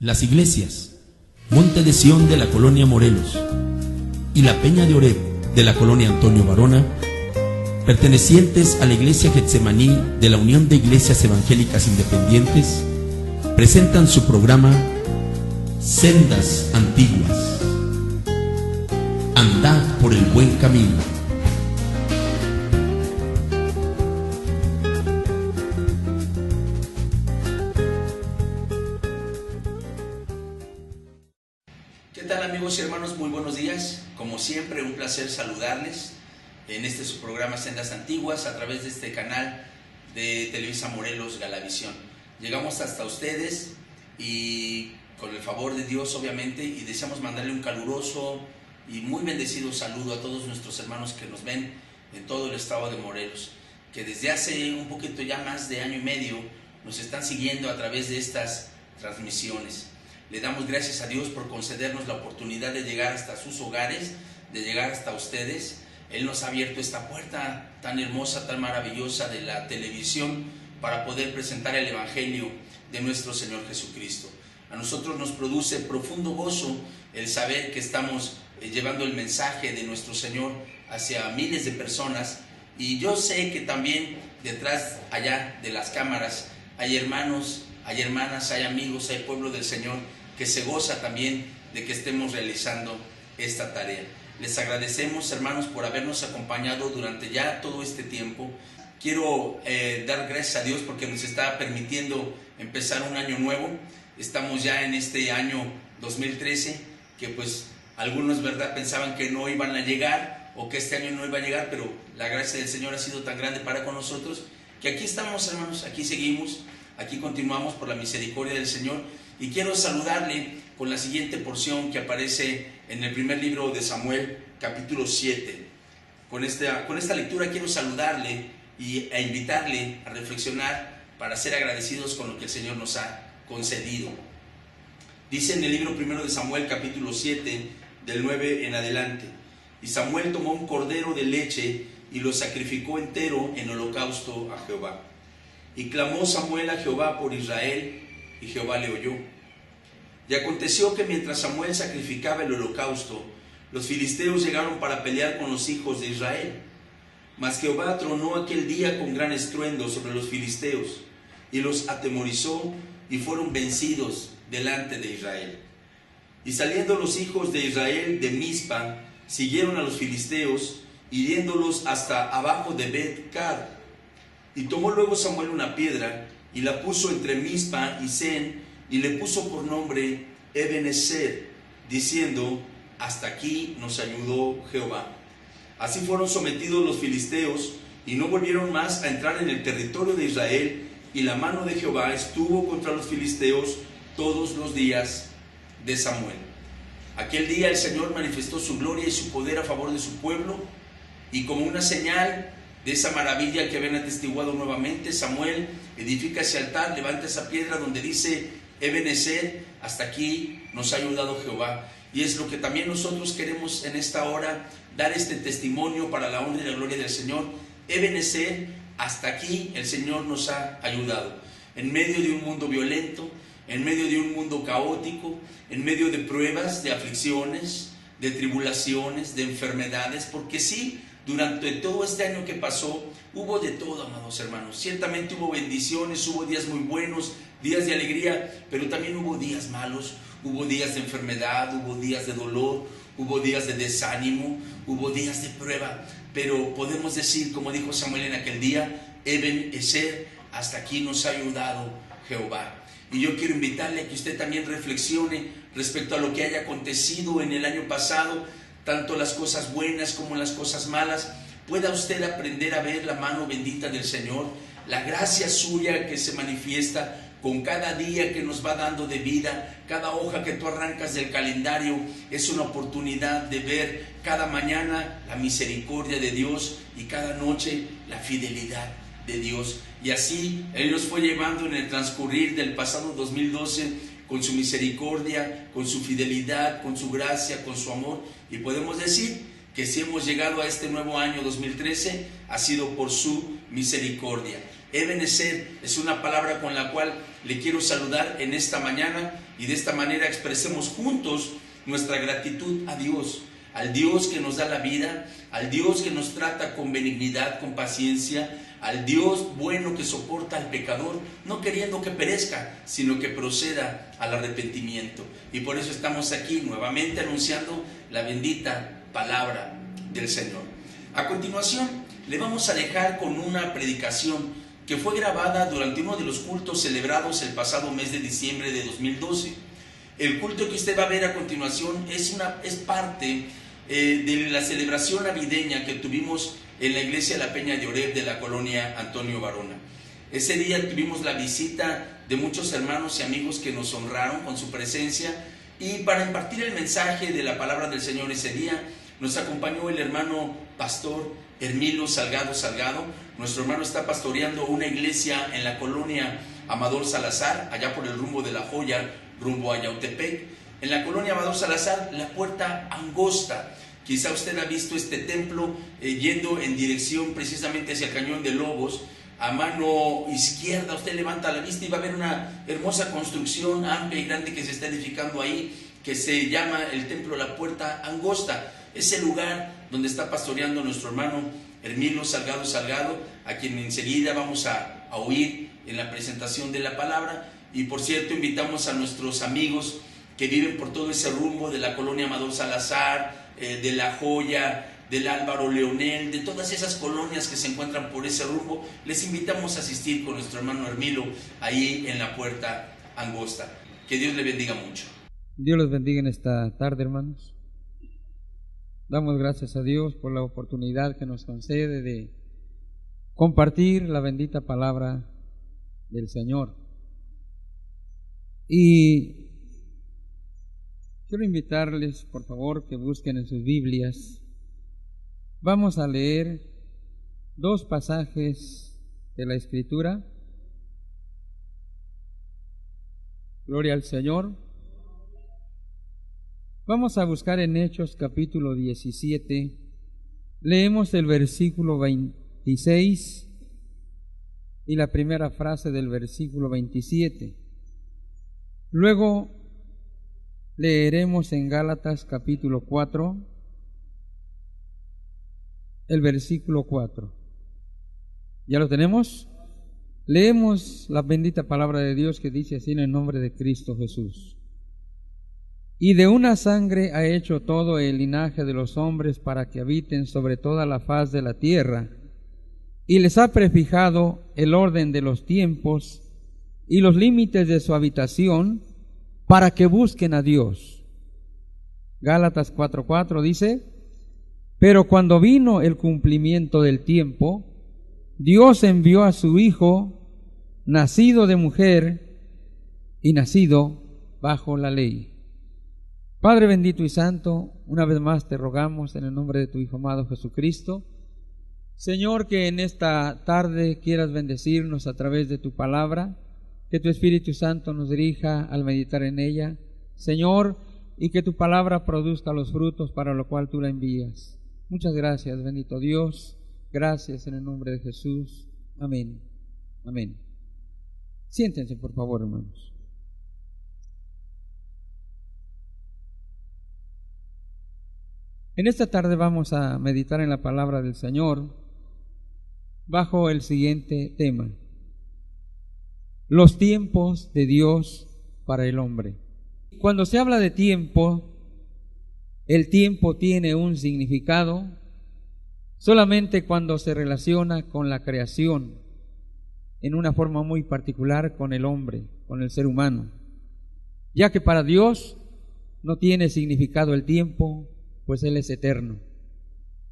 Las iglesias Monte de Sión de la colonia Morelos y la Peña de Oreb de la colonia Antonio Varona, pertenecientes a la iglesia Getsemaní de la Unión de Iglesias Evangélicas Independientes, presentan su programa Sendas Antiguas. Andad por el buen camino. ¿Qué tal, amigos y hermanos? Muy buenos días. Como siempre, un placer saludarles en este su programa Sendas Antiguas a través de este canal de Televisa Morelos Galavisión. Llegamos hasta ustedes y con el favor de Dios, obviamente, y deseamos mandarle un caluroso y muy bendecido saludo a todos nuestros hermanos que nos ven en todo el estado de Morelos, que desde hace un poquito ya más de año y medio nos están siguiendo a través de estas transmisiones. Le damos gracias a Dios por concedernos la oportunidad de llegar hasta sus hogares, de llegar hasta ustedes. Él nos ha abierto esta puerta tan hermosa, tan maravillosa de la televisión para poder presentar el Evangelio de nuestro Señor Jesucristo. A nosotros nos produce profundo gozo el saber que estamos llevando el mensaje de nuestro Señor hacia miles de personas, y yo sé que también detrás allá de las cámaras hay hermanos, hay hermanas, hay amigos, hay pueblo del Señor que se goza también de que estemos realizando esta tarea. Les agradecemos, hermanos, por habernos acompañado durante ya todo este tiempo. Quiero dar gracias a Dios porque nos está permitiendo empezar un año nuevo. Estamos ya en este año 2013, que pues algunos, ¿verdad?, pensaban que no iban a llegar o que este año no iba a llegar, pero la gracia del Señor ha sido tan grande para con nosotros que aquí estamos, hermanos, aquí seguimos, aquí continuamos por la misericordia del Señor. Y quiero saludarle con la siguiente porción que aparece en el primer libro de Samuel, capítulo 7. Con esta lectura quiero saludarle e invitarle a reflexionar para ser agradecidos con lo que el Señor nos ha concedido. Dice en el libro primero de Samuel, capítulo 7, del 9 en adelante: Y Samuel tomó un cordero de leche y lo sacrificó entero en holocausto a Jehová. Y clamó Samuel a Jehová por Israel, y Jehová le oyó. Y aconteció que mientras Samuel sacrificaba el holocausto, los filisteos llegaron para pelear con los hijos de Israel. Mas Jehová tronó aquel día con gran estruendo sobre los filisteos, y los atemorizó, y fueron vencidos delante de Israel. Y saliendo los hijos de Israel de Mizpa, siguieron a los filisteos, hiriéndolos hasta abajo de Bet-Car. Y tomó luego Samuel una piedra, y la puso entre Mizpa y Sen, y le puso por nombre Ebenezer, diciendo: hasta aquí nos ayudó Jehová. Así fueron sometidos los filisteos, y no volvieron más a entrar en el territorio de Israel, y la mano de Jehová estuvo contra los filisteos todos los días de Samuel. Aquel día el Señor manifestó su gloria y su poder a favor de su pueblo, y como una señal de esa maravilla que habían atestiguado nuevamente, Samuel edifica ese altar, levanta esa piedra donde dice Ebenezer, hasta aquí nos ha ayudado Jehová. Y es lo que también nosotros queremos en esta hora, dar este testimonio para la honra y la gloria del Señor. Ebenezer, hasta aquí el Señor nos ha ayudado. En medio de un mundo violento, en medio de un mundo caótico, en medio de pruebas, de aflicciones, de tribulaciones, de enfermedades, porque sí, durante todo este año que pasó, hubo de todo, amados hermanos. Ciertamente hubo bendiciones, hubo días muy buenos, días de alegría, pero también hubo días malos, hubo días de enfermedad, hubo días de dolor, hubo días de desánimo, hubo días de prueba. Pero podemos decir, como dijo Samuel en aquel día, Ebenezer, hasta aquí nos ha ayudado Jehová. Y yo quiero invitarle a que usted también reflexione respecto a lo que haya acontecido en el año pasado, tanto las cosas buenas como las cosas malas. Pueda usted aprender a ver la mano bendita del Señor, la gracia suya que se manifiesta con cada día que nos va dando de vida. Cada hoja que tú arrancas del calendario es una oportunidad de ver cada mañana la misericordia de Dios y cada noche la fidelidad de Dios. Y así Él nos fue llevando en el transcurrir del pasado 2012 con su misericordia, con su fidelidad, con su gracia, con su amor. Y podemos decir que si hemos llegado a este nuevo año 2013, ha sido por su misericordia. Ebenezer es una palabra con la cual le quiero saludar en esta mañana, y de esta manera expresemos juntos nuestra gratitud a Dios, al Dios que nos da la vida, al Dios que nos trata con benignidad, con paciencia, al Dios bueno que soporta al pecador, no queriendo que perezca, sino que proceda al arrepentimiento. Y por eso estamos aquí nuevamente anunciando la bendita palabra del Señor. A continuación, le vamos a dejar con una predicación que fue grabada durante uno de los cultos celebrados el pasado mes de diciembre de 2012. El culto que usted va a ver a continuación es parte de la celebración navideña que tuvimos en la iglesia La Peña de Oreb de la colonia Antonio Varona. Ese día tuvimos la visita de muchos hermanos y amigos que nos honraron con su presencia, y para impartir el mensaje de la palabra del Señor ese día nos acompañó el hermano pastor Hermilo Salgado. Nuestro hermano está pastoreando una iglesia en la colonia Amador Salazar, allá por el rumbo de La Joya, rumbo a Yautepec. En la colonia Amador Salazar, la puerta angosta. Quizá usted ha visto este templo yendo en dirección precisamente hacia el Cañón de Lobos. A mano izquierda usted levanta la vista y va a ver una hermosa construcción amplia y grande que se está edificando ahí, que se llama el templo La Puerta Angosta. Es el lugar donde está pastoreando nuestro hermano Hermilo Salgado, a quien enseguida vamos a oír en la presentación de la palabra. Y por cierto, invitamos a nuestros amigos que viven por todo ese rumbo de la colonia Amador Salazar, de La Joya, del Álvaro Leonel, de todas esas colonias que se encuentran por ese rumbo. Les invitamos a asistir con nuestro hermano Hermilo ahí en La Puerta Angosta. Que Dios le bendiga mucho. Dios los bendiga en esta tarde, hermanos. Damos gracias a Dios por la oportunidad que nos concede de compartir la bendita palabra del Señor. Y quiero invitarles, por favor, que busquen en sus Biblias. Vamos a leer dos pasajes de la Escritura. Gloria al Señor. Vamos a buscar en Hechos capítulo 17. Leemos el versículo 26 y la primera frase del versículo 27. Luego leeremos en Gálatas capítulo 4, el versículo 4. ¿Ya lo tenemos? Leemos la bendita palabra de Dios que dice así en el nombre de Cristo Jesús. Y de una sangre ha hecho todo el linaje de los hombres para que habiten sobre toda la faz de la tierra, y les ha prefijado el orden de los tiempos y los límites de su habitación para que busquen a Dios. Gálatas 4:4 dice: pero cuando vino el cumplimiento del tiempo, Dios envió a su Hijo, nacido de mujer y nacido bajo la ley. Padre bendito y santo, una vez más te rogamos en el nombre de tu Hijo amado Jesucristo, Señor, que en esta tarde quieras bendecirnos a través de tu palabra, que tu Espíritu Santo nos dirija al meditar en ella, Señor, y que tu palabra produzca los frutos para lo cual tú la envías. Muchas gracias, bendito Dios. Gracias en el nombre de Jesús. Amén. Amén. Siéntense, por favor, hermanos. En esta tarde vamos a meditar en la palabra del Señor bajo el siguiente tema: los tiempos de Dios para el hombre. Cuando se habla de tiempo, el tiempo tiene un significado solamente cuando se relaciona con la creación, en una forma muy particular con el hombre, con el ser humano, ya que para Dios no tiene significado el tiempo, pues Él es eterno.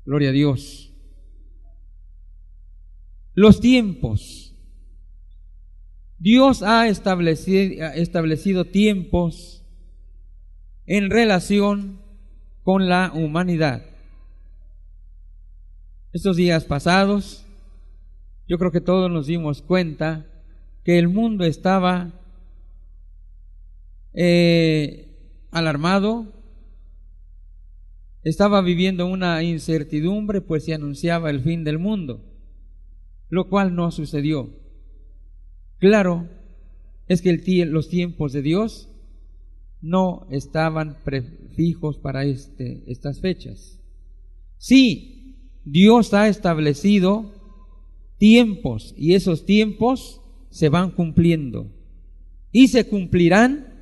Gloria a Dios. Los tiempos. Dios ha establecido tiempos en relación con la humanidad. Estos días pasados, yo creo que todos nos dimos cuenta que el mundo estaba alarmado, estaba viviendo una incertidumbre, pues se anunciaba el fin del mundo, lo cual no sucedió. Claro, es que los tiempos de Dios no estaban prefijos para estas fechas. Sí, Dios ha establecido tiempos y esos tiempos se van cumpliendo y se cumplirán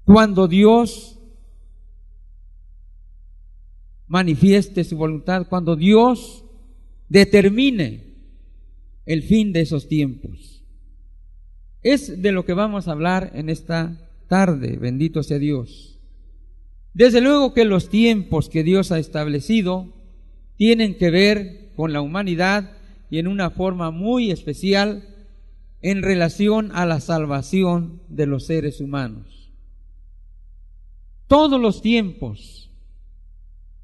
cuando Dios manifieste su voluntad, cuando Dios determine el fin de esos tiempos. Es de lo que vamos a hablar en esta tarde, bendito sea Dios. Desde luego que los tiempos que Dios ha establecido tienen que ver con la humanidad y en una forma muy especial en relación a la salvación de los seres humanos. Todos los tiempos,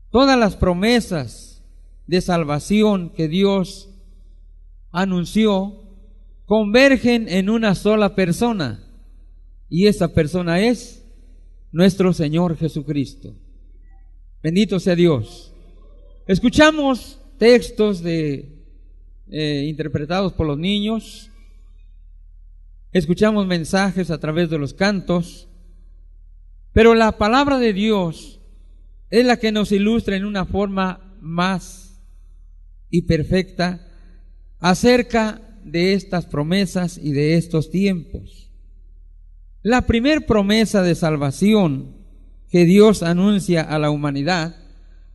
todas las promesas de salvación que Dios anunció convergen en una sola persona, y esa persona es nuestro Señor Jesucristo. Bendito sea Dios. Escuchamos textos interpretados por los niños, escuchamos mensajes a través de los cantos, pero la palabra de Dios es la que nos ilustra en una forma más y perfecta acerca de estas promesas y de estos tiempos. La primer promesa de salvación que Dios anuncia a la humanidad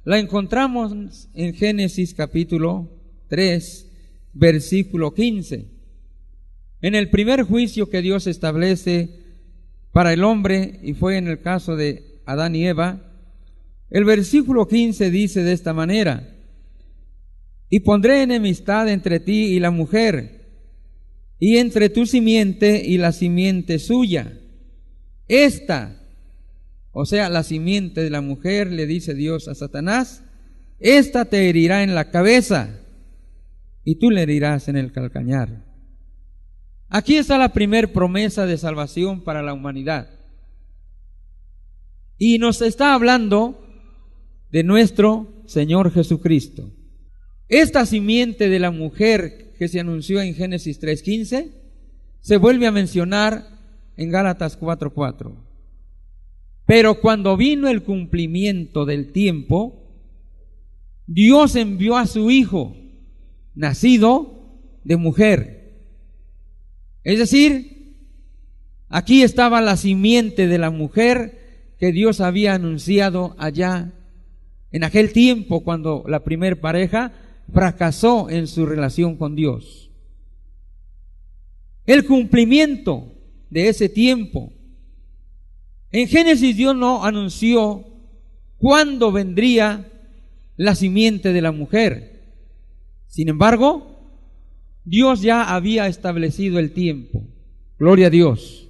la encontramos en Génesis capítulo 3, versículo 15. En el primer juicio que Dios establece para el hombre, y fue en el caso de Adán y Eva, el versículo 15 dice de esta manera: y pondré enemistad entre ti y la mujer, y entre tu simiente y la simiente suya. Esta, o sea, la simiente de la mujer, le dice Dios a Satanás, esta te herirá en la cabeza, y tú le herirás en el calcañar. Aquí está la primer promesa de salvación para la humanidad. Y nos está hablando de nuestro Señor Jesucristo. Esta simiente de la mujer que se anunció en Génesis 3:15 se vuelve a mencionar en Gálatas 4:4. Pero cuando vino el cumplimiento del tiempo, Dios envió a su Hijo, nacido de mujer. Es decir, aquí estaba la simiente de la mujer que Dios había anunciado allá en aquel tiempo cuando la primer pareja fracasó en su relación con Dios. El cumplimiento de ese tiempo. En Génesis Dios no anunció cuándo vendría la simiente de la mujer. Sin embargo, Dios ya había establecido el tiempo. Gloria a Dios.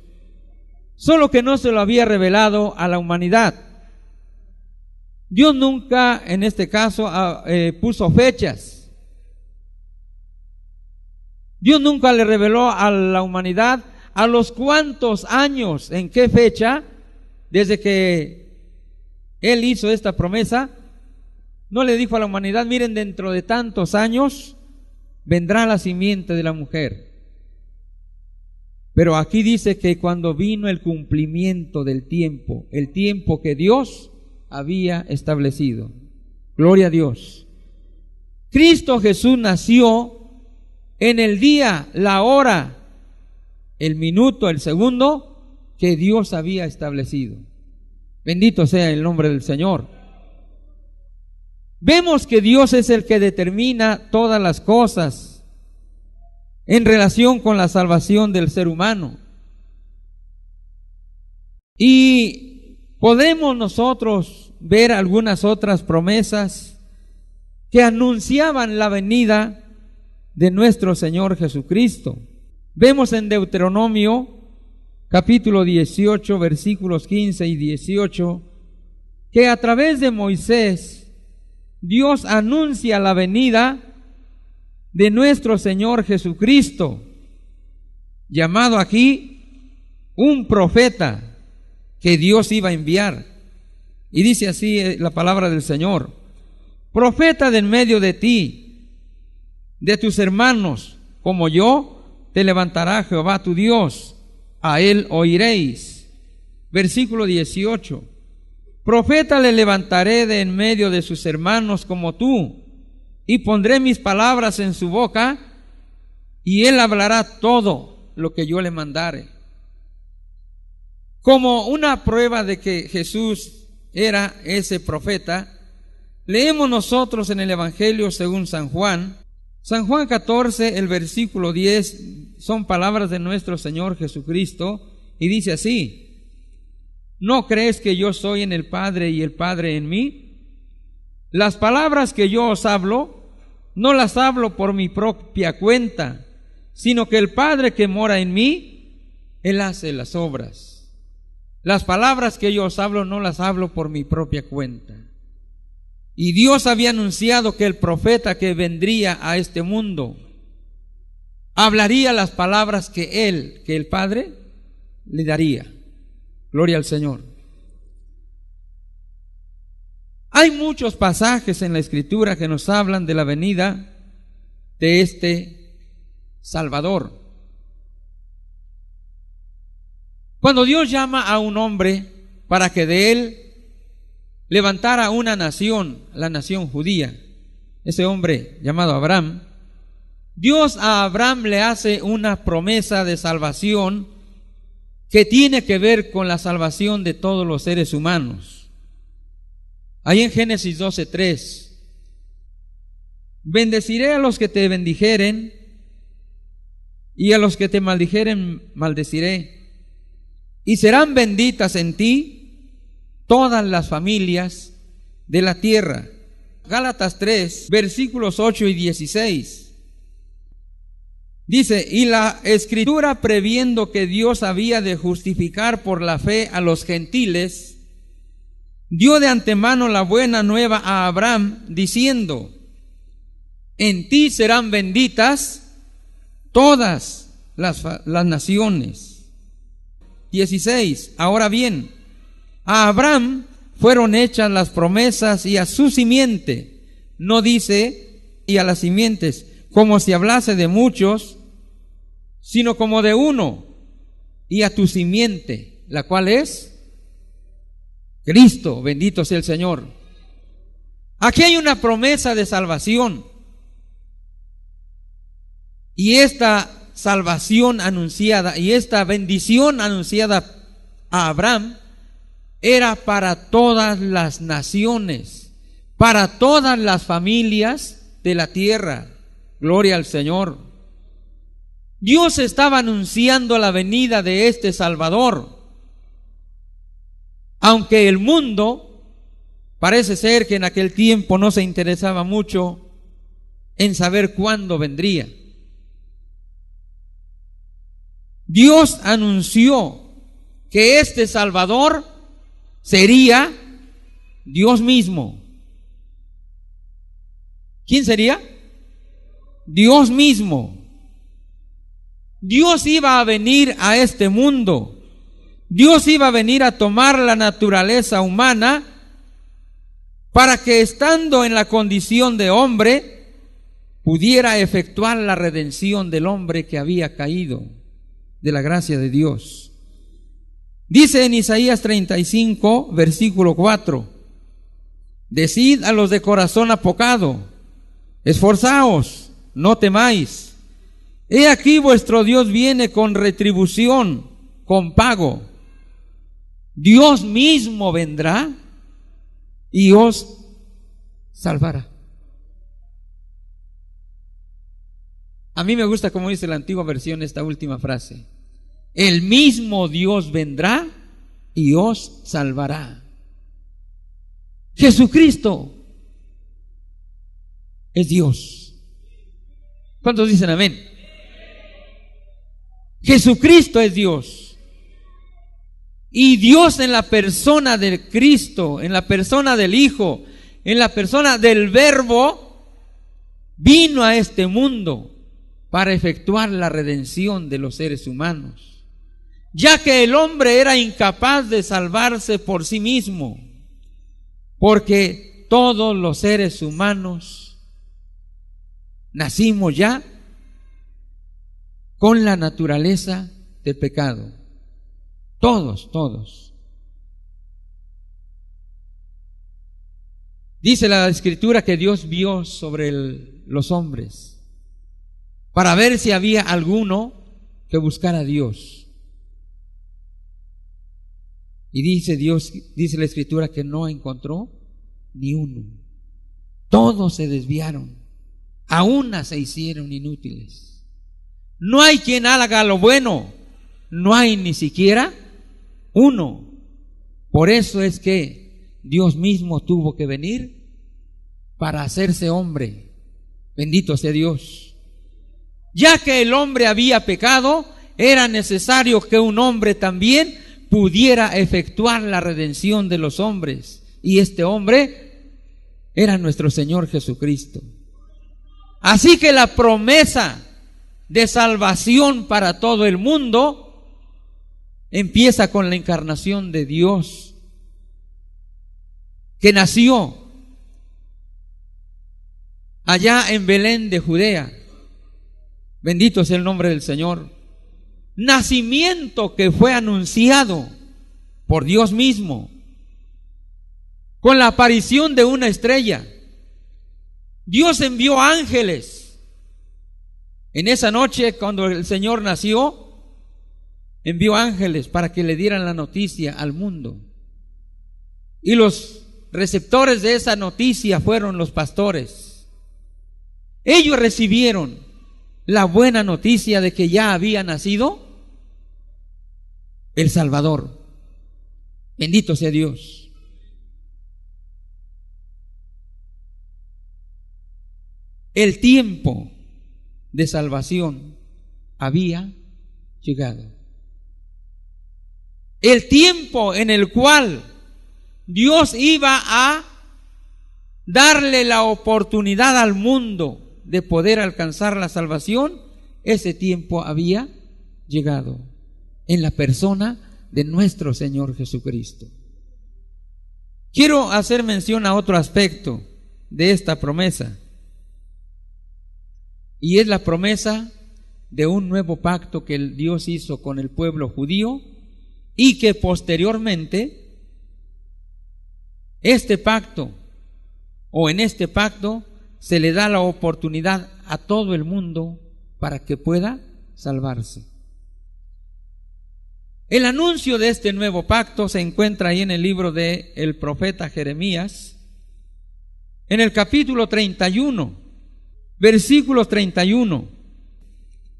Solo que no se lo había revelado a la humanidad. Dios nunca, en este caso, puso fechas. Dios nunca le reveló a la humanidad a los cuántos años, en qué fecha, desde que Él hizo esta promesa. No le dijo a la humanidad: miren, dentro de tantos años vendrá la simiente de la mujer. Pero aquí dice que cuando vino el cumplimiento del tiempo, el tiempo que Dios había establecido. Gloria a Dios. Cristo Jesús nació en el día, la hora, el minuto, el segundo que Dios había establecido. Bendito sea el nombre del Señor. Vemos que Dios es el que determina todas las cosas en relación con la salvación del ser humano. Y podemos nosotros ver algunas otras promesas que anunciaban la venida de nuestro Señor Jesucristo. Vemos en Deuteronomio capítulo 18, versículos 15 y 18, que a través de Moisés Dios anuncia la venida de nuestro Señor Jesucristo, llamado aquí un profeta que Dios iba a enviar. Y dice así la palabra del Señor: profeta de en medio de ti, de tus hermanos, como yo, te levantará Jehová tu Dios, a él oiréis. Versículo 18. Profeta le levantaré de en medio de sus hermanos como tú, y pondré mis palabras en su boca, y él hablará todo lo que yo le mandare. Como una prueba de que Jesús era ese profeta, leemos nosotros en el Evangelio según San Juan 14, el versículo 10, son palabras de nuestro Señor Jesucristo, y dice así: ¿no crees que yo soy en el Padre y el Padre en mí? Las palabras que yo os hablo, no las hablo por mi propia cuenta, sino que el Padre que mora en mí, Él hace las obras. Las palabras que yo os hablo, no las hablo por mi propia cuenta. Y Dios había anunciado que el profeta que vendría a este mundo hablaría las palabras que el Padre le daría. Gloria al Señor. Hay muchos pasajes en la Escritura que nos hablan de la venida de este Salvador. Cuando Dios llama a un hombre para que de él levantara una nación, la nación judía, ese hombre llamado Abraham, Dios a Abraham le hace una promesa de salvación que tiene que ver con la salvación de todos los seres humanos. Ahí en Génesis 12:3, bendeciré a los que te bendijeren, y a los que te maldijeren maldeciré, y serán benditas en ti todas las familias de la tierra. Gálatas 3, versículos 8 y 16. Dice: y la Escritura, previendo que Dios había de justificar por la fe a los gentiles, dio de antemano la buena nueva a Abraham, diciendo: en ti serán benditas todas las naciones. 16. Ahora bien, a Abraham fueron hechas las promesas, y a su simiente. No dice y a las simientes, como si hablase de muchos, sino como de uno, y a tu simiente, la cual es Cristo. Bendito sea el Señor. Aquí hay una promesa de salvación, y esta salvación anunciada y esta bendición anunciada a Abraham era para todas las naciones, para todas las familias de la tierra. Gloria al Señor. Dios estaba anunciando la venida de este Salvador, aunque el mundo parece ser que en aquel tiempo no se interesaba mucho en saber cuándo vendría. Dios anunció que este Salvador sería Dios mismo. ¿Quién sería? Dios mismo. Dios iba a venir a este mundo. Dios iba a venir a tomar la naturaleza humana para que, estando en la condición de hombre, pudiera efectuar la redención del hombre que había caído de la gracia de Dios. Dice en Isaías 35, versículo 4: decid a los de corazón apocado, esforzaos, no temáis. He aquí vuestro Dios viene con retribución, con pago. Dios mismo vendrá y os salvará. A mí me gusta como dice la antigua versión esta última frase: el mismo Dios vendrá y os salvará. Jesucristo es Dios. ¿Cuántos dicen amén? Jesucristo es Dios. Y Dios, en la persona de Cristo, en la persona del Hijo, en la persona del Verbo, vino a este mundo para efectuar la redención de los seres humanos, ya que el hombre era incapaz de salvarse por sí mismo, porque todos los seres humanos nacimos ya con la naturaleza de pecado. Todos, todos. Dice la Escritura que Dios vio sobre los hombres para ver si había alguno que buscara a Dios. Y dice la Escritura que no encontró ni uno. Todos se desviaron, a una se hicieron inútiles. No hay quien haga lo bueno, no hay ni siquiera uno. Por eso es que Dios mismo tuvo que venir para hacerse hombre. Bendito sea Dios. Ya que el hombre había pecado, era necesario que un hombre también pudiera efectuar la redención de los hombres. Y este hombre era nuestro Señor Jesucristo. Así que la promesa de salvación para todo el mundo empieza con la encarnación de Dios, que nació allá en Belén de Judea. Bendito sea el nombre del Señor. Nacimiento que fue anunciado por Dios mismo, con la aparición de una estrella. Dios envió ángeles. En esa noche, cuando el Señor nació, envió ángeles para que le dieran la noticia al mundo. Y los receptores de esa noticia fueron los pastores. Ellos recibieron la buena noticia de que ya había nacido el Salvador. Bendito sea Dios. El tiempo de salvación había llegado. El tiempo en el cual Dios iba a darle la oportunidad al mundo de poder alcanzar la salvación, ese tiempo había llegado en la persona de nuestro Señor Jesucristo. Quiero hacer mención a otro aspecto de esta promesa, y es la promesa de un nuevo pacto que el Dios hizo con el pueblo judío, y que posteriormente este pacto, o en este pacto, se le da la oportunidad a todo el mundo para que pueda salvarse. El anuncio de este nuevo pacto se encuentra ahí en el libro del profeta Jeremías, en el capítulo 31, versículos 31.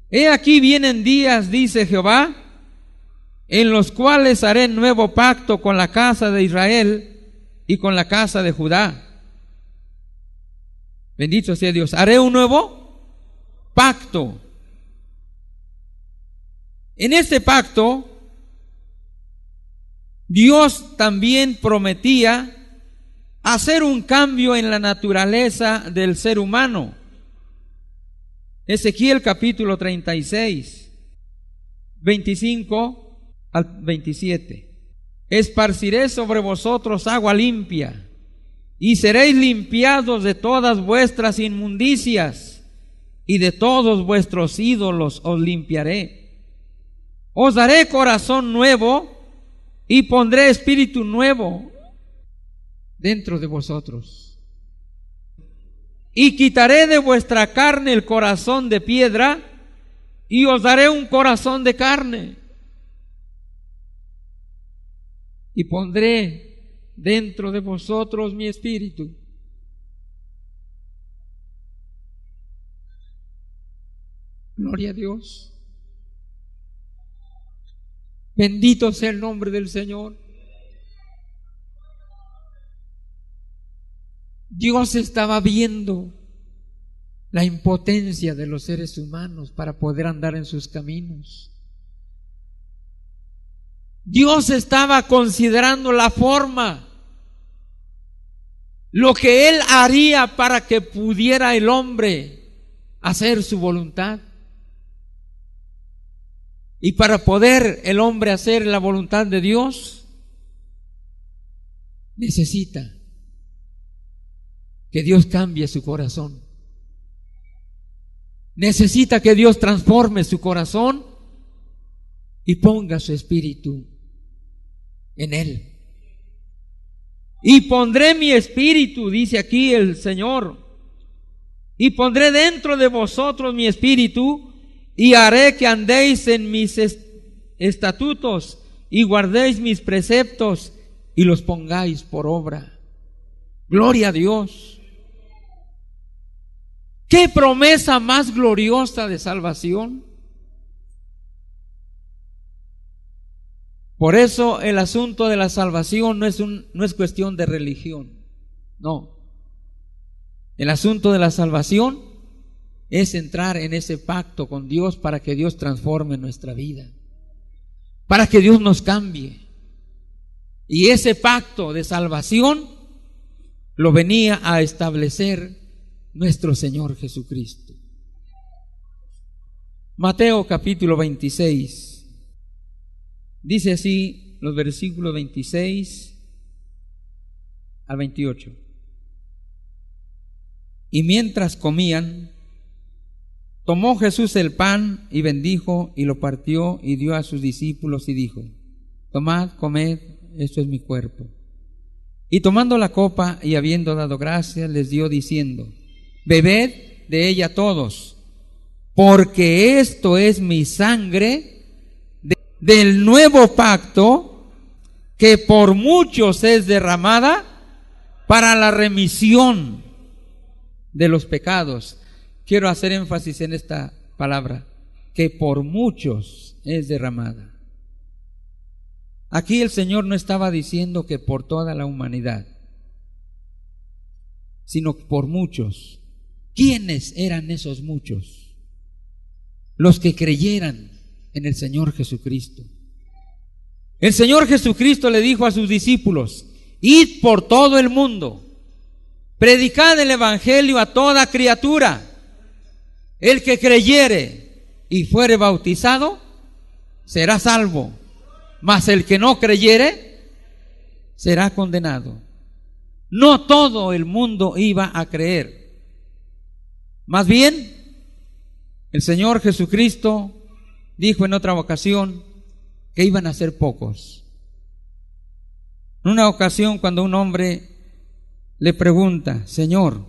He aquí vienen días, dice Jehová, en los cuales haré nuevo pacto con la casa de Israel y con la casa de Judá. Bendito sea Dios. Haré un nuevo pacto. En este pacto, Dios también prometía hacer un cambio en la naturaleza del ser humano. Ezequiel capítulo 36, 25 al 27. Esparciré sobre vosotros agua limpia, y seréis limpiados de todas vuestras inmundicias, y de todos vuestros ídolos os limpiaré. Os daré corazón nuevo, y pondré espíritu nuevo dentro de vosotros. Y quitaré de vuestra carne el corazón de piedra, y os daré un corazón de carne. Y pondré dentro de vosotros mi espíritu. Gloria a Dios. Bendito sea el nombre del Señor. Dios estaba viendo la impotencia de los seres humanos para poder andar en sus caminos. Dios estaba considerando la forma, lo que Él haría para que pudiera el hombre hacer su voluntad. Y para poder el hombre hacer la voluntad de Dios, necesita que Dios cambie su corazón. necesita que Dios transforme su corazón y ponga su espíritu en él. Y pondré mi espíritu, dice aquí el Señor, y pondré dentro de vosotros mi espíritu, y haré que andéis en mis estatutos, y guardéis mis preceptos, y los pongáis por obra. Gloria a Dios. ¿Qué promesa más gloriosa de salvación? Por eso el asunto de la salvación no es cuestión de religión. No. El asunto de la salvación es entrar en ese pacto con Dios para que Dios transforme nuestra vida, para que Dios nos cambie. Y ese pacto de salvación lo venía a establecer nuestro Señor Jesucristo. Mateo capítulo 26. Dice así los versículos 26 al 28. Y mientras comían, tomó Jesús el pan y bendijo y lo partió y dio a sus discípulos y dijo: tomad, comed, esto es mi cuerpo. Y tomando la copa y habiendo dado gracias, les dio diciendo: bebed de ella todos, porque esto es mi sangre del nuevo pacto, que por muchos es derramada para la remisión de los pecados. Quiero hacer énfasis en esta palabra, que por muchos es derramada. Aquí el Señor no estaba diciendo que por toda la humanidad, sino por muchos. ¿Quiénes eran esos muchos? Los que creyeran en el Señor Jesucristo. El Señor Jesucristo le dijo a sus discípulos: id por todo el mundo, predicad el evangelio a toda criatura. El que creyere y fuere bautizado será salvo, mas el que no creyere será condenado. No todo el mundo iba a creer. Más bien, el Señor Jesucristo dijo en otra ocasión que iban a ser pocos. En una ocasión, cuando un hombre le pregunta: Señor,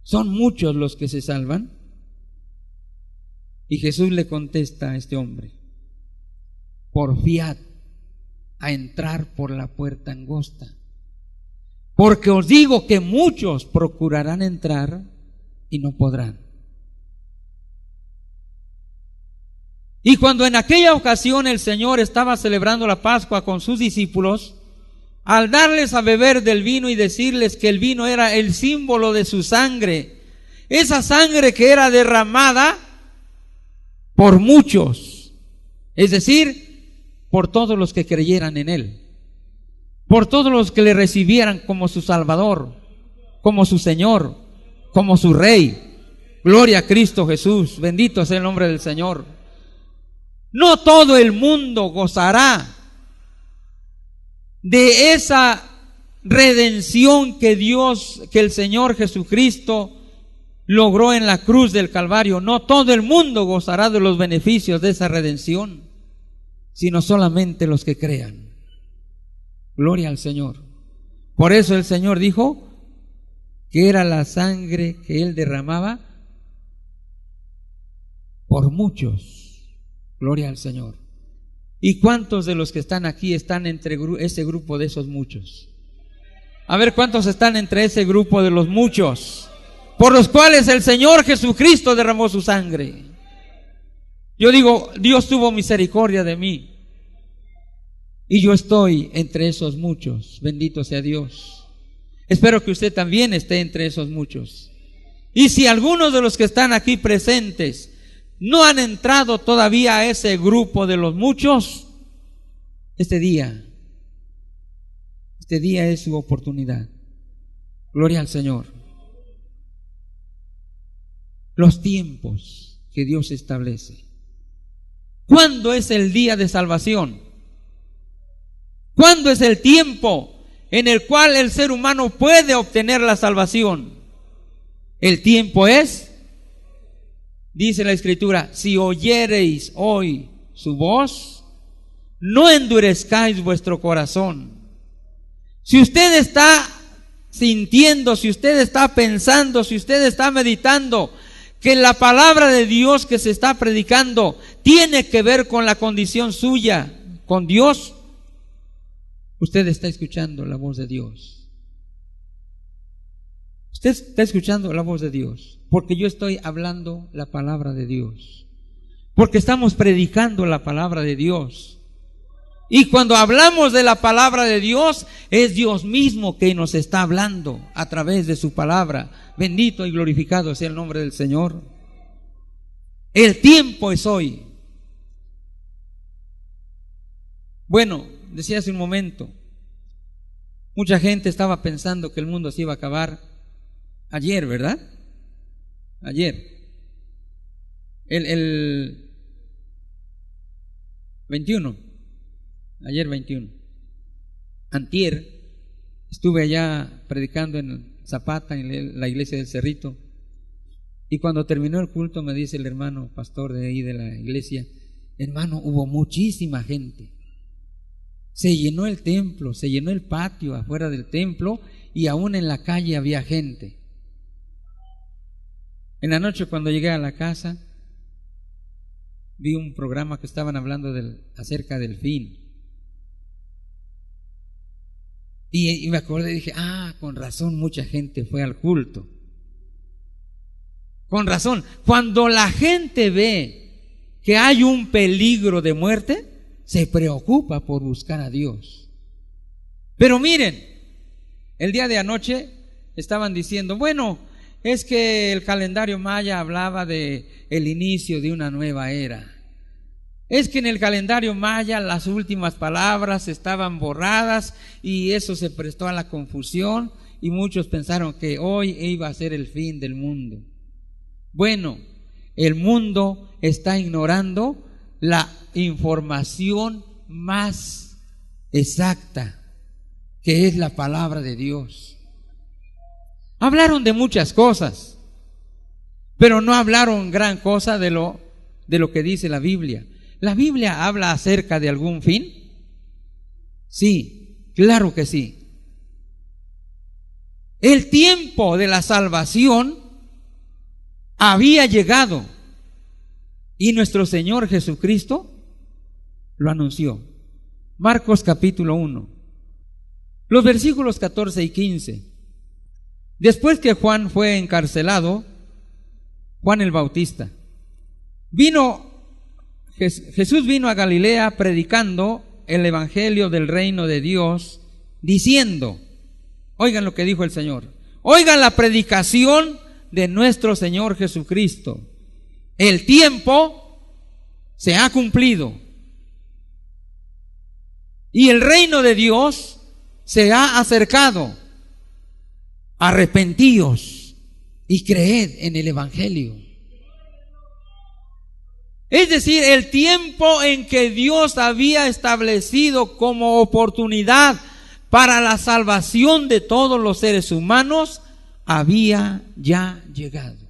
¿son muchos los que se salvan? Y Jesús le contesta a este hombre: porfiad a entrar por la puerta angosta, porque os digo que muchos procurarán entrar y no podrán. Y cuando en aquella ocasión el Señor estaba celebrando la Pascua con sus discípulos, al darles a beber del vino y decirles que el vino era el símbolo de su sangre, esa sangre que era derramada por muchos, es decir, por todos los que creyeran en Él, por todos los que le recibieran como su Salvador, como su Señor, como su Rey. Gloria a Cristo Jesús, bendito sea el nombre del Señor. No todo el mundo gozará de esa redención que el Señor Jesucristo logró en la cruz del Calvario. No todo el mundo gozará de los beneficios de esa redención, sino solamente los que crean. Gloria al Señor. Por eso el Señor dijo que era la sangre que Él derramaba por muchos. Gloria al Señor. ¿Y cuántos de los que están aquí están entre ese grupo de esos muchos? A ver, ¿cuántos están entre ese grupo de los muchos por los cuales el Señor Jesucristo derramó su sangre? Yo digo, Dios tuvo misericordia de mí y yo estoy entre esos muchos. Bendito sea Dios. Espero que usted también esté entre esos muchos. Y si algunos de los que están aquí presentes no han entrado todavía a ese grupo de los muchos, este día es su oportunidad. Gloria al Señor. Los tiempos que Dios establece. ¿Cuándo es el día de salvación? ¿Cuándo es el tiempo en el cual el ser humano puede obtener la salvación? El tiempo es Dice la Escritura: si oyereis hoy su voz, no endurezcáis vuestro corazón. Si usted está sintiendo, si usted está pensando, si usted está meditando que la palabra de Dios que se está predicando tiene que ver con la condición suya con Dios, usted está escuchando la voz de Dios. Usted está escuchando la voz de Dios, porque yo estoy hablando la palabra de Dios, porque estamos predicando la palabra de Dios. Y cuando hablamos de la palabra de Dios, es Dios mismo que nos está hablando a través de su palabra. Bendito y glorificado sea el nombre del Señor. El tiempo es hoy. Bueno, decía hace un momento, mucha gente estaba pensando que el mundo se iba a acabar ayer, ¿verdad? Ayer. El 21. Ayer 21. Antier estuve allá predicando en Zapata, en la iglesia del Cerrito, y cuando terminó el culto me dice el hermano pastor de ahí de la iglesia: hermano, hubo muchísima gente. Se llenó el templo, se llenó el patio afuera del templo, y aún en la calle había gente. En la noche, cuando llegué a la casa, vi un programa que estaban hablando acerca del fin. Y me acordé y dije: con razón mucha gente fue al culto. Con razón. Cuando la gente ve que hay un peligro de muerte, se preocupa por buscar a Dios. Pero miren, el día de anoche estaban diciendo: bueno, es que el calendario maya hablaba de el inicio de una nueva era. Es que en el calendario maya las últimas palabras estaban borradas y eso se prestó a la confusión, y muchos pensaron que hoy iba a ser el fin del mundo. Bueno, el mundo está ignorando la información más exacta, que es la palabra de Dios. Hablaron de muchas cosas, pero no hablaron gran cosa de lo que dice la Biblia. ¿La Biblia habla acerca de algún fin? Sí, claro que sí. El tiempo de la salvación había llegado y nuestro Señor Jesucristo lo anunció. Marcos capítulo 1, los versículos 14 y 15. Después que Juan fue encarcelado, Juan el Bautista, Jesús vino a Galilea predicando el evangelio del reino de Dios, diciendo, oigan lo que dijo el Señor, oigan la predicación de nuestro Señor Jesucristo. El tiempo se ha cumplido y el reino de Dios se ha acercado. Arrepentíos y creed en el evangelio. Es decir, el tiempo en que Dios había establecido como oportunidad para la salvación de todos los seres humanos había ya llegado.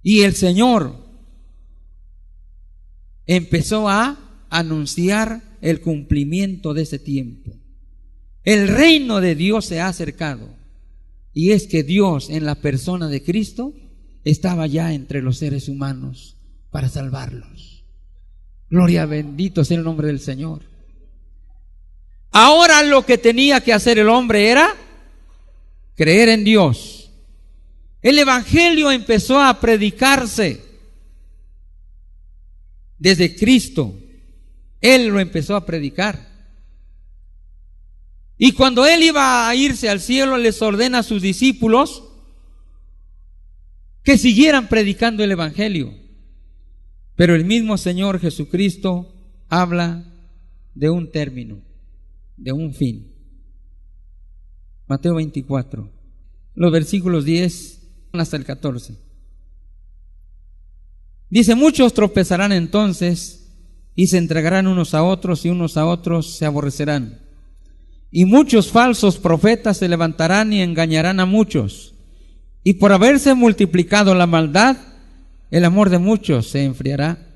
Y el Señor empezó a anunciar el cumplimiento de ese tiempo. El reino de Dios se ha acercado, y es que Dios, en la persona de Cristo, estaba ya entre los seres humanos para salvarlos. Gloria, bendito sea el nombre del Señor. Ahora lo que tenía que hacer el hombre era creer en Dios. El evangelio empezó a predicarse desde Cristo. Él lo empezó a predicar. Y cuando Él iba a irse al cielo, les ordena a sus discípulos que siguieran predicando el evangelio. Pero el mismo Señor Jesucristo habla de un término, de un fin. Mateo 24, los versículos 10 hasta el 14. Dice: muchos tropezarán entonces y se entregarán unos a otros, y unos a otros se aborrecerán. Y muchos falsos profetas se levantarán y engañarán a muchos. Y por haberse multiplicado la maldad, el amor de muchos se enfriará.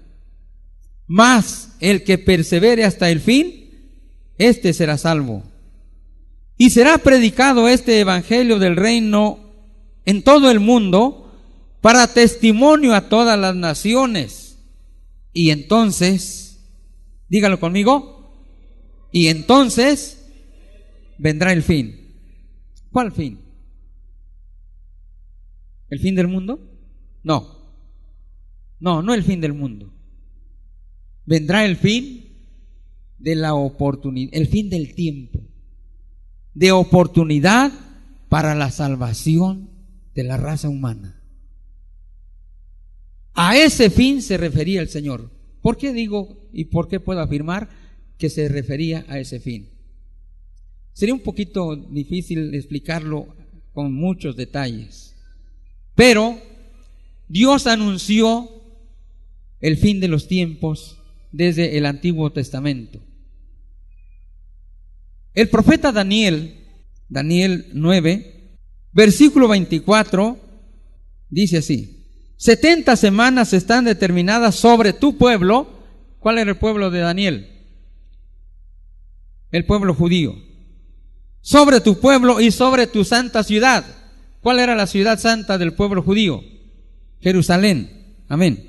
Mas el que persevere hasta el fin, éste será salvo. Y será predicado este evangelio del reino en todo el mundo para testimonio a todas las naciones. Y entonces, dígalo conmigo, y entonces vendrá el fin. ¿Cuál fin? ¿El fin del mundo? No el fin del mundo. Vendrá el fin de la oportunidad, el fin del tiempo, de oportunidad para la salvación de la raza humana. A ese fin se refería el Señor. ¿Por qué digo y por qué puedo afirmar que se refería a ese fin? Sería un poquito difícil explicarlo con muchos detalles, pero Dios anunció el fin de los tiempos desde el Antiguo Testamento. El profeta Daniel 9, versículo 24, dice así: 70 semanas están determinadas sobre tu pueblo. ¿Cuál era el pueblo de Daniel? El pueblo judío. Sobre tu pueblo y sobre tu santa ciudad. ¿Cuál era la ciudad santa del pueblo judío? Jerusalén. Amén.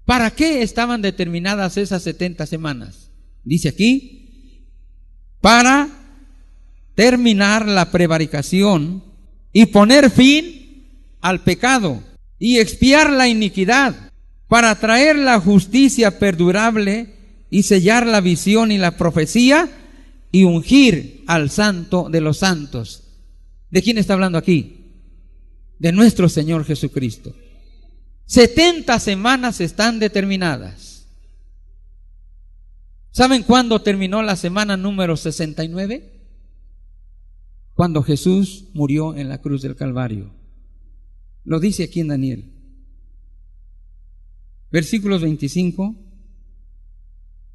¿Para qué estaban determinadas esas 70 semanas? Dice aquí: para terminar la prevaricación y poner fin al pecado y expiar la iniquidad, para traer la justicia perdurable y sellar la visión y la profecía y ungir al santo de los santos. ¿De quién está hablando aquí? De nuestro Señor Jesucristo. 70 semanas están determinadas. ¿Saben cuándo terminó la semana número 69? Cuando Jesús murió en la cruz del Calvario. Lo dice aquí en Daniel. Versículos 25.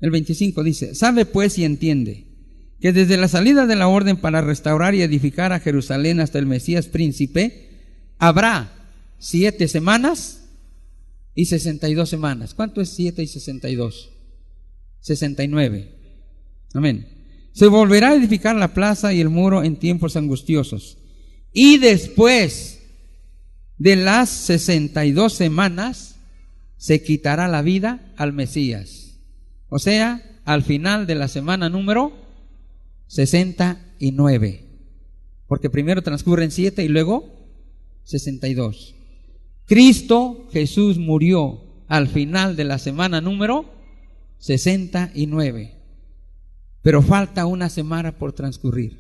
El 25 dice: sabe pues y entiende que desde la salida de la orden para restaurar y edificar a Jerusalén hasta el Mesías príncipe, habrá 7 semanas y 62 semanas. ¿Cuánto es 7 y 62? 69. Amén. Se volverá a edificar la plaza y el muro en tiempos angustiosos. Y después de las 62 semanas, se quitará la vida al Mesías. O sea, al final de la semana número 69. Porque primero transcurren 7 y luego 62. Cristo Jesús murió al final de la semana número 69. Pero falta una semana por transcurrir.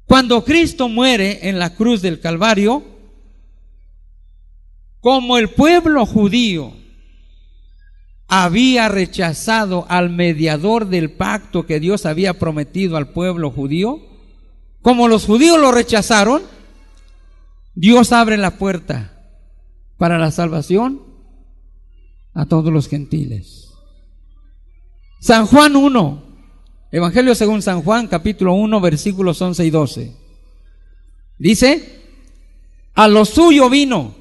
Cuando Cristo muere en la cruz del Calvario, como el pueblo judío había rechazado al mediador del pacto que Dios había prometido al pueblo judío, como los judíos lo rechazaron, Dios abre la puerta para la salvación a todos los gentiles. San Juan 1, Evangelio según San Juan, capítulo 1, versículos 11 y 12. Dice: a lo suyo vino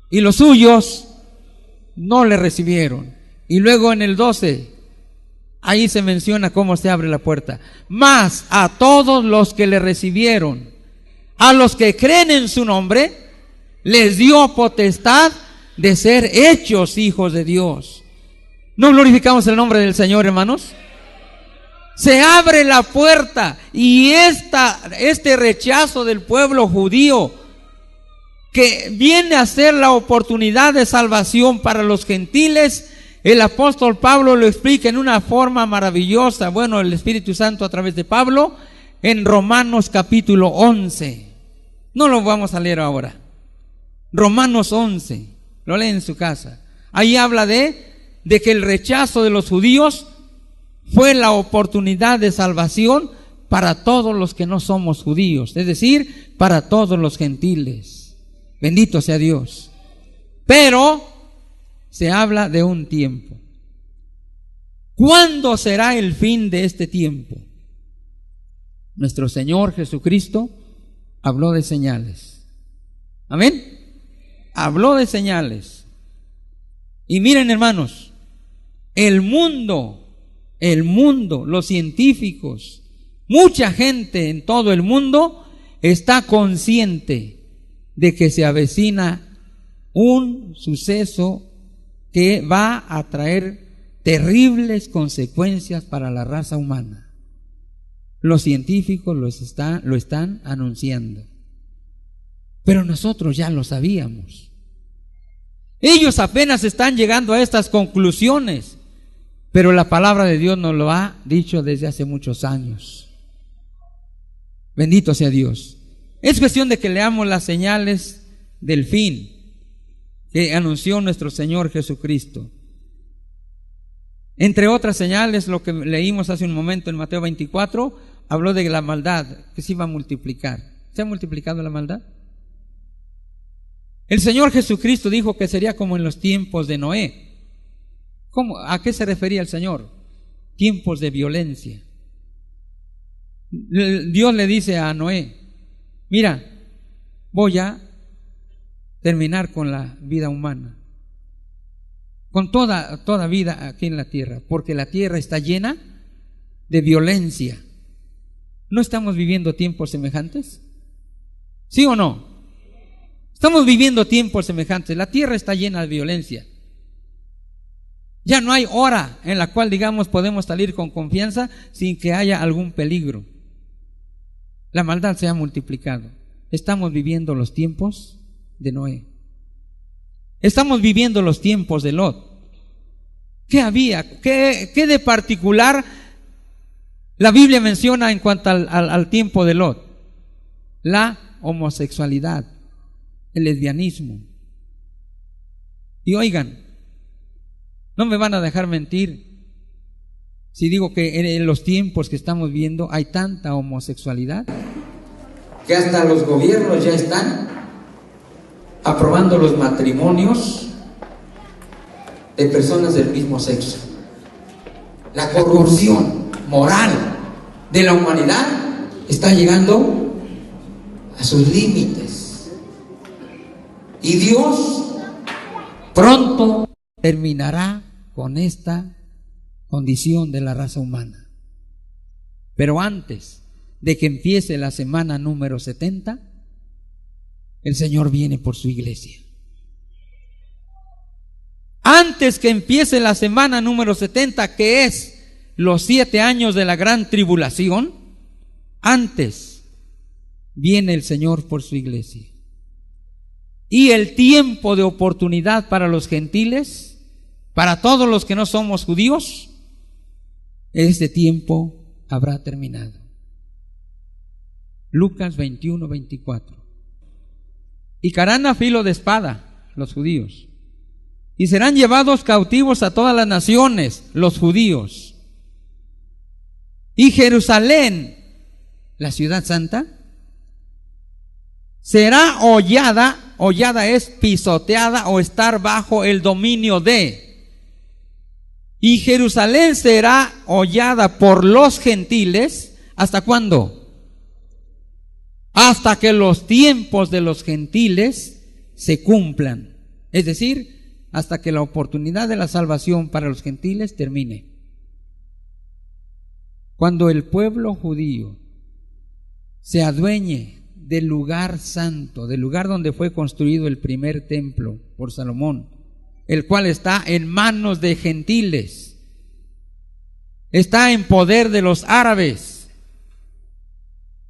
y los suyos no le recibieron. Y luego en el 12, ahí se menciona cómo se abre la puerta. Mas a todos los que le recibieron, a los que creen en su nombre, les dio potestad de ser hechos hijos de Dios. ¿No glorificamos el nombre del Señor, hermanos? Se abre la puerta y este rechazo del pueblo judío, que viene a ser la oportunidad de salvación para los gentiles, el apóstol Pablo lo explica en una forma maravillosa. Bueno, el Espíritu Santo a través de Pablo, en Romanos capítulo 11. No lo vamos a leer ahora. Romanos 11, lo leen en su casa. Ahí habla de que el rechazo de los judíos fue la oportunidad de salvación para todos los que no somos judíos, es decir, para todos los gentiles. Bendito sea Dios. Pero se habla de un tiempo. ¿Cuándo será el fin de este tiempo? Nuestro Señor Jesucristo habló de señales. Amén. habló de señales. Y miren, hermanos, el mundo, los científicos, mucha gente en todo el mundo está consciente de que se avecina un suceso que va a traer terribles consecuencias para la raza humana. Los científicos lo están anunciando. Pero nosotros ya lo sabíamos. Ellos apenas están llegando a estas conclusiones, pero la palabra de Dios nos lo ha dicho desde hace muchos años. Bendito sea Dios. Es cuestión de que leamos las señales del fin que anunció nuestro Señor Jesucristo. Entre otras señales, lo que leímos hace un momento en Mateo 24, habló de la maldad que se iba a multiplicar. ¿Se ha multiplicado la maldad? El Señor Jesucristo dijo que sería como en los tiempos de Noé. ¿Cómo? ¿A qué se refería el Señor? Tiempos de violencia. Dios le dice a Noé: mira, voy a terminar con la vida humana, con toda vida aquí en la tierra, porque la tierra está llena de violencia. ¿No estamos viviendo tiempos semejantes? ¿Sí o no? Estamos viviendo tiempos semejantes. La tierra está llena de violencia. Ya no hay hora en la cual, digamos, podemos salir con confianza sin que haya algún peligro. La maldad se ha multiplicado. Estamos viviendo los tiempos de Noé. Estamos viviendo los tiempos de Lot. ¿Qué había? ¿Qué de particular la Biblia menciona en cuanto al tiempo de Lot? La homosexualidad, el lesbianismo. Y oigan, no me van a dejar mentir si digo que en los tiempos que estamos viendo hay tanta homosexualidad que hasta los gobiernos ya están aprobando los matrimonios de personas del mismo sexo. La corrupción moral de la humanidad está llegando a sus límites. Y Dios pronto terminará con esta condición de la raza humana. Pero antes de que empiece la semana número 70, el Señor viene por su iglesia. Antes que empiece la semana número 70, que es los 7 años de la gran tribulación, antes viene el Señor por su iglesia. Y el tiempo de oportunidad para los gentiles, para todos los que no somos judíos, este tiempo habrá terminado. Lucas 21:24. Y caerán a filo de espada los judíos, y serán llevados cautivos a todas las naciones, los judíos. Y Jerusalén, la ciudad santa, será hollada es pisoteada o estar bajo el dominio de. Y Jerusalén será hollada por los gentiles, ¿hasta cuándo? Hasta que los tiempos de los gentiles se cumplan. Es decir, hasta que la oportunidad de la salvación para los gentiles termine. Cuando el pueblo judío se adueñe del lugar santo, del lugar donde fue construido el primer templo por Salomón, el cual está en manos de gentiles, está en poder de los árabes,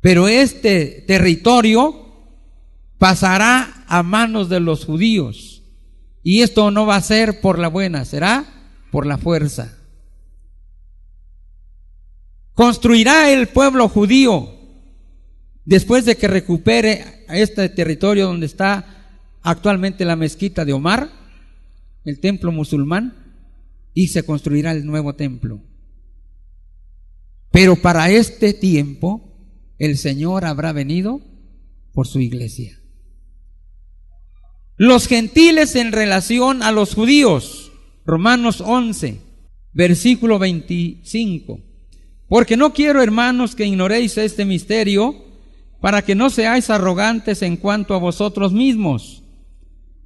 pero este territorio pasará a manos de los judíos, y esto no va a ser por la buena, será por la fuerza. Construirá el pueblo judío, después de que recupere este territorio donde está actualmente la mezquita de Omar, el templo musulmán, y se construirá el nuevo templo. Pero para este tiempo el Señor habrá venido por su iglesia. Los gentiles en relación a los judíos, Romanos 11, versículo 25. Porque no quiero, hermanos, que ignoréis este misterio, para que no seáis arrogantes en cuanto a vosotros mismos,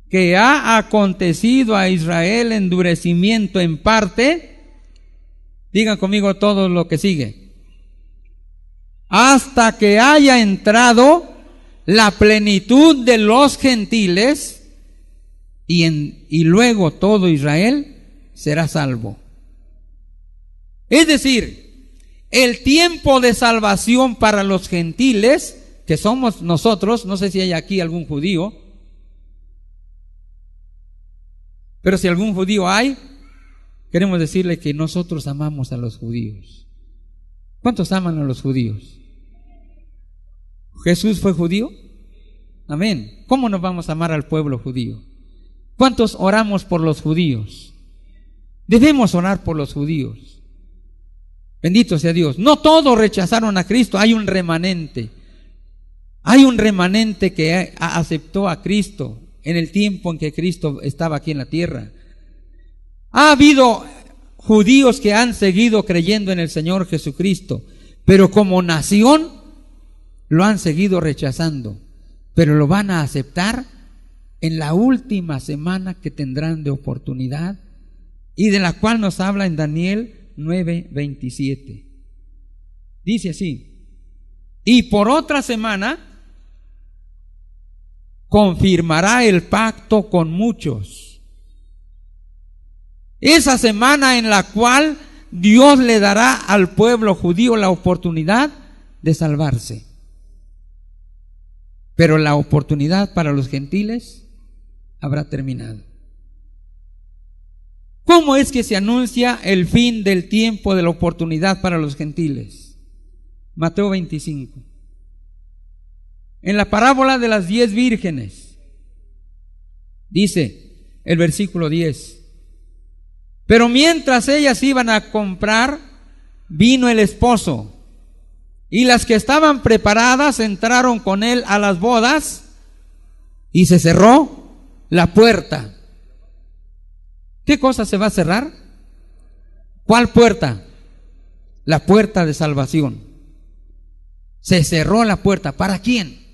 que ha acontecido a Israel endurecimiento en parte, digan conmigo todo lo que sigue, hasta que haya entrado la plenitud de los gentiles, y luego todo Israel será salvo. Es decir, el tiempo de salvación para los gentiles, que somos nosotros, no sé si hay aquí algún judío, pero si algún judío hay, queremos decirle que nosotros amamos a los judíos. ¿Cuántos aman a los judíos? ¿Jesús fue judío? Amén. ¿Cómo nos vamos a amar al pueblo judío? ¿Cuántos oramos por los judíos? Debemos orar por los judíos. Bendito sea Dios. No todos rechazaron a Cristo, hay un remanente. Hay un remanente que aceptó a Cristo en el tiempo en que Cristo estaba aquí en la tierra. Ha habido judíos que han seguido creyendo en el Señor Jesucristo, pero como nación lo han seguido rechazando, pero lo van a aceptar en la última semana que tendrán de oportunidad, y de la cual nos habla en Daniel 9:27. Dice así: y por otra semana confirmará el pacto con muchos. Esa semana en la cual Dios le dará al pueblo judío la oportunidad de salvarse. Pero la oportunidad para los gentiles habrá terminado. ¿Cómo es que se anuncia el fin del tiempo de la oportunidad para los gentiles? Mateo 25. En la parábola de las 10 vírgenes, dice el versículo 10: pero mientras ellas iban a comprar, vino el esposo, y las que estaban preparadas entraron con él a las bodas, y se cerró la puerta. ¿Qué cosa se va a cerrar? ¿Cuál puerta? La puerta de salvación. Se cerró la puerta. ¿Para quién?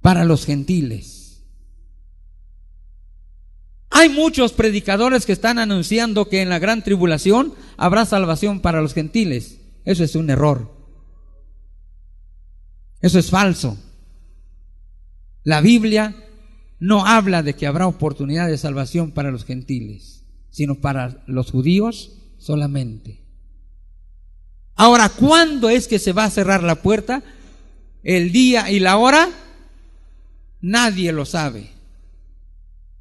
Para los gentiles. Hay muchos predicadores que están anunciando que en la gran tribulación habrá salvación para los gentiles. Eso es un error. Eso es falso. La Biblia no habla de que habrá oportunidad de salvación para los gentiles, sino para los judíos solamente. Ahora, ¿cuándo es que se va a cerrar la puerta? El día y la hora, nadie lo sabe.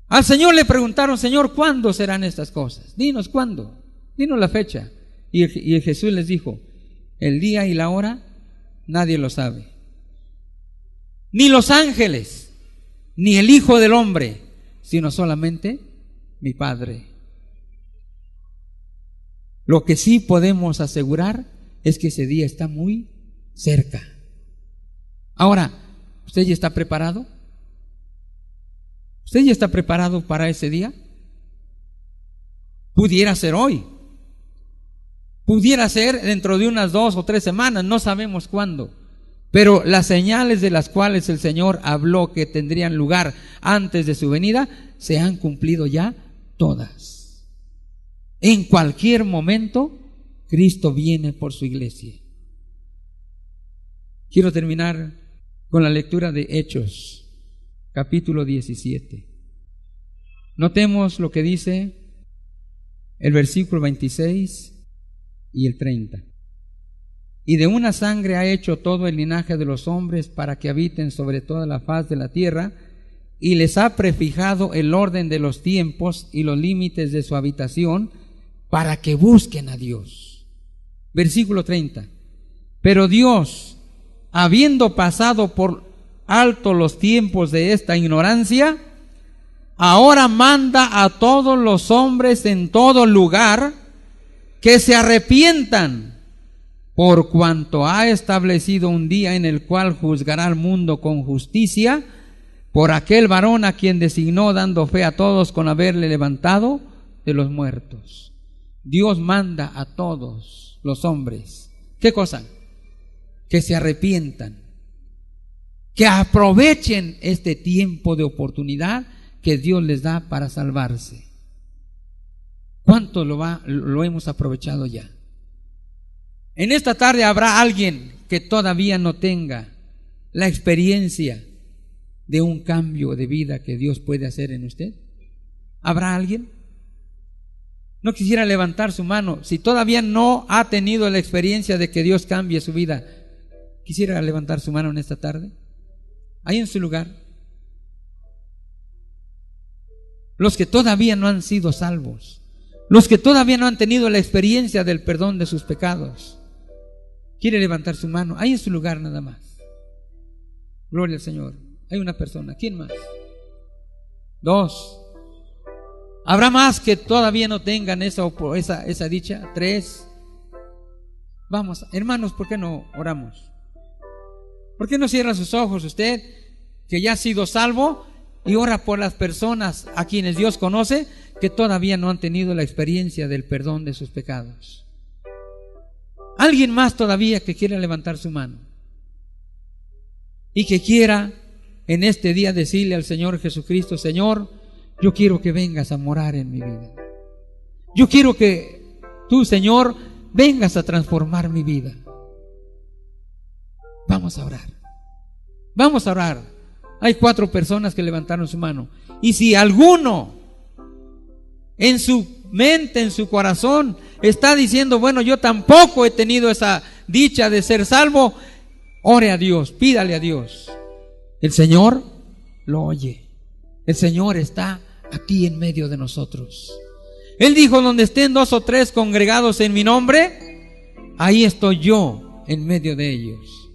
Al Señor le preguntaron: Señor, ¿cuándo serán estas cosas? Dinos cuándo, dinos la fecha. Y Jesús les dijo: el día y la hora, nadie lo sabe. Ni los ángeles, ni el Hijo del Hombre, sino solamente mi Padre. Lo que sí podemos asegurar es que ese día está muy cerca. Ahora, ¿usted ya está preparado? ¿Usted ya está preparado para ese día? Pudiera ser hoy, pudiera ser dentro de unas 2 o 3 semanas, no sabemos cuándo. Pero las señales de las cuales el Señor habló que tendrían lugar antes de su venida, se han cumplido ya todas. En cualquier momento, Cristo viene por su iglesia. Quiero terminar con la lectura de Hechos, capítulo 17. Notemos lo que dice el versículo 26 y el 30. Y de una sangre ha hecho todo el linaje de los hombres para que habiten sobre toda la faz de la tierra, y les ha prefijado el orden de los tiempos y los límites de su habitación, para que busquen a Dios. Versículo 30. Pero Dios, habiendo pasado por alto los tiempos de esta ignorancia, ahora manda a todos los hombres en todo lugar que se arrepientan, por cuanto ha establecido un día en el cual juzgará al mundo con justicia, por aquel varón a quien designó, dando fe a todos con haberle levantado de los muertos. Dios manda a todos los hombres, ¿qué cosa? Que se arrepientan, que aprovechen este tiempo de oportunidad que Dios les da para salvarse. ¿Cuánto lo hemos aprovechado ya? En esta tarde habrá alguien que todavía no tenga la experiencia de un cambio de vida que Dios puede hacer en usted. ¿Habrá alguien? No quisiera levantar su mano. Si todavía no ha tenido la experiencia de que Dios cambie su vida, quisiera levantar su mano en esta tarde. Ahí en su lugar. Los que todavía no han sido salvos, los que todavía no han tenido la experiencia del perdón de sus pecados, quiere levantar su mano. Ahí en su lugar nada más. Gloria al Señor. Hay una persona. ¿Quién más? 2. ¿Habrá más que todavía no tengan esa dicha? 3. Vamos, hermanos, ¿por qué no oramos? ¿Por qué no cierra sus ojos usted, que ya ha sido salvo, y ora por las personas a quienes Dios conoce, que todavía no han tenido la experiencia del perdón de sus pecados? ¿Alguien más todavía que quiera levantar su mano y que quiera en este día decirle al Señor Jesucristo: Señor, yo quiero que vengas a morar en mi vida. Yo quiero que tú, Señor, vengas a transformar mi vida? Vamos a orar. Vamos a orar. Hay 4 personas que levantaron su mano. Y si alguno en su mente, en su corazón, está diciendo: bueno, yo tampoco he tenido esa dicha de ser salvo, ore a Dios, pídale a Dios. El Señor lo oye. El Señor está aquí en medio de nosotros. Él dijo: donde estén 2 o 3 congregados en mi nombre, ahí estoy yo en medio de ellos.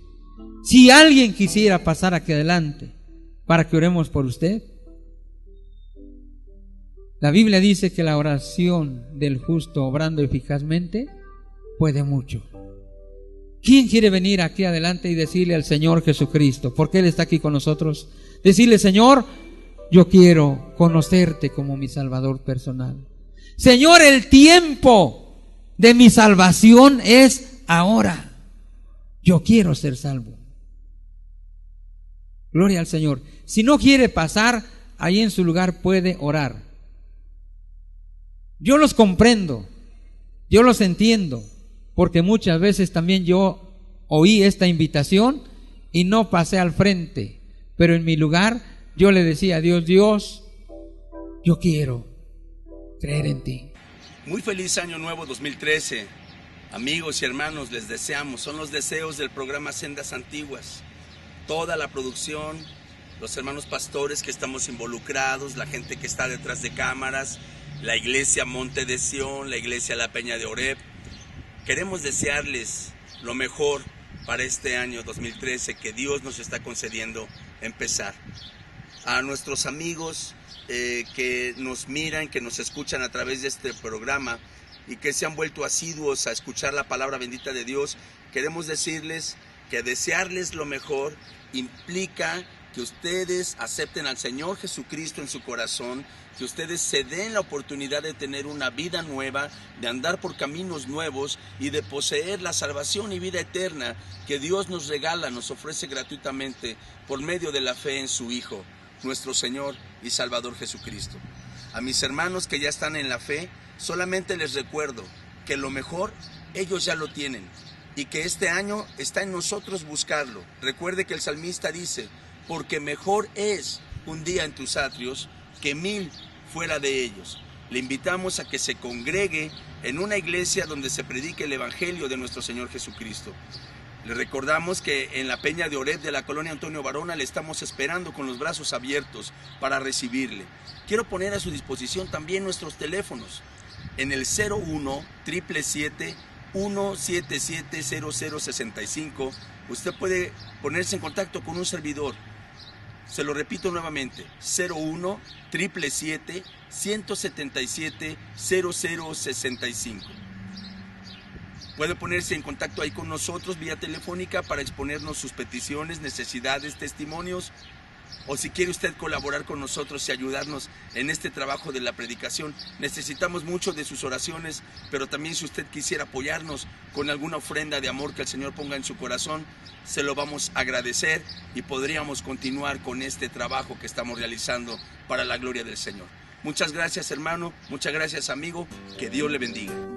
Si alguien quisiera pasar aquí adelante para que oremos por usted, la Biblia dice que la oración del justo obrando eficazmente puede mucho. ¿Quién quiere venir aquí adelante y decirle al Señor Jesucristo, porque Él está aquí con nosotros, decirle: Señor, yo quiero conocerte como mi Salvador personal? Señor, el tiempo de mi salvación es ahora. Yo quiero ser salvo. Gloria al Señor. Si no quiere pasar, ahí en su lugar puede orar. Yo los comprendo, yo los entiendo, porque muchas veces también yo oí esta invitación y no pasé al frente, pero en mi lugar yo le decía a Dios: Dios, yo quiero creer en ti. Muy feliz año nuevo 2013. Amigos y hermanos, les deseamos, son los deseos del programa Sendas Antiguas. Toda la producción, los hermanos pastores que estamos involucrados, la gente que está detrás de cámaras, la iglesia Monte de Sión, la iglesia La Peña de Oreb. Queremos desearles lo mejor para este año 2013 que Dios nos está concediendo empezar. A nuestros amigos que nos miran, que nos escuchan a través de este programa y que se han vuelto asiduos a escuchar la palabra bendita de Dios, queremos decirles que desearles lo mejor implica que ustedes acepten al Señor Jesucristo en su corazón, que ustedes se den la oportunidad de tener una vida nueva, de andar por caminos nuevos y de poseer la salvación y vida eterna que Dios nos regala, nos ofrece gratuitamente por medio de la fe en su Hijo, nuestro Señor y Salvador Jesucristo. A mis hermanos que ya están en la fe, solamente les recuerdo que lo mejor ellos ya lo tienen y que este año está en nosotros buscarlo. Recuerde que el salmista dice: porque mejor es un día en tus atrios que 1000 fuera de ellos. Le invitamos a que se congregue en una iglesia donde se predique el evangelio de nuestro Señor Jesucristo. Le recordamos que en la Peña de Oreb de la colonia Antonio Varona le estamos esperando con los brazos abiertos para recibirle. Quiero poner a su disposición también nuestros teléfonos en el 01-777-0065. Usted puede ponerse en contacto con un servidor. Se lo repito nuevamente: 01-777-177-0065. Puede ponerse en contacto ahí con nosotros vía telefónica para exponernos sus peticiones, necesidades, testimonios o si quiere usted colaborar con nosotros y ayudarnos en este trabajo de la predicación, necesitamos mucho de sus oraciones, pero también si usted quisiera apoyarnos con alguna ofrenda de amor que el Señor ponga en su corazón, se lo vamos a agradecer y podríamos continuar con este trabajo que estamos realizando para la gloria del Señor. Muchas gracias, hermano, muchas gracias, amigo, que Dios le bendiga.